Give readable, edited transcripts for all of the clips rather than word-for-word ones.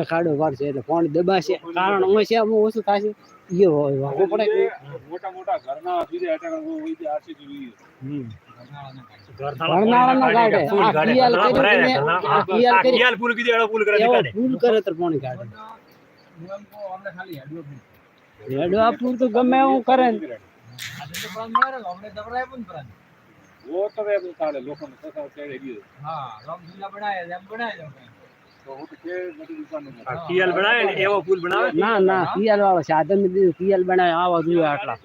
ખાડો વાળશે એટલે પાણી દબાશે કારણ ઓછું થશે મોટા મોટા ઘરના પૂર તો ગમે એવું કરે वो तो वे साले लोगों ने तो चढ़े गए हां राम झूला बनाया तो वो तो के बड़ी दुकान में कियल बनावे ने एवो पुल बनावे ना कियल वाળો સાધન ને કિयल બનાવે આવા જોઈએ આટલા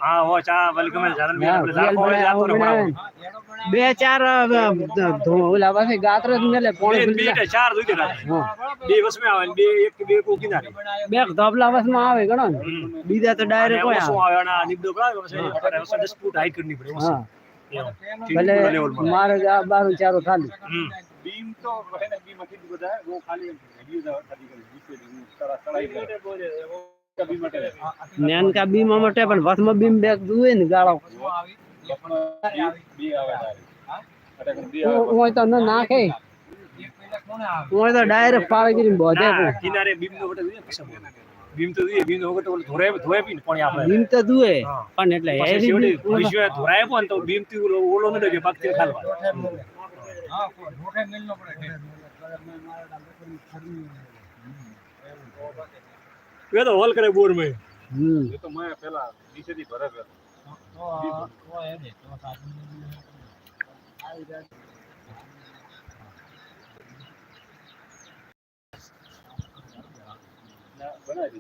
हां वो चा वेलकम साधन में આપણે જાકો જાતો ને બે ચાર ઓલા પાસે ગાત્ર મેલે પાણી બે ચાર દુઈ દે બે બસ में આવે બે એક બે કો કિનારે બે ધબલા બસ માં આવે ગણો બીજા તો ડાયરેક્ટ કોઈ શું આવે ના નિબડો પડાવે પછી 10 ફૂટ હાઈટ કરनी पड़े हां भले मारे जा बारू चारो खाली बीम तो है ना बीम मटी बता है वो खाली वीडियो दा खाली कर जिससे सारा चढ़ाई करे वो कभी मटे ज्ञान का बीम मटे पण वस में बीम बैग दुए ने गाळो बी आवे हां अटे बी ओय तो न नाखे एक पहले कोण આવે ओय तो डायरेक्ट पावे કરીને બોધે કિનારે બીમ નો વટે પછી बीम तो दिए बीम वगैरह तो धोरे धोए भी पानी आपले बीम तो दुए पण એટલે हेवी विश्व धोराए पण तो बीम ती ओलो न दे पाक खालवा हां मोठे मिलनो पड़े वे तो होल करे बोर में ये तो मैं पहला नीचे दी भरे पे वो है दे तो साधन आई जा बना दी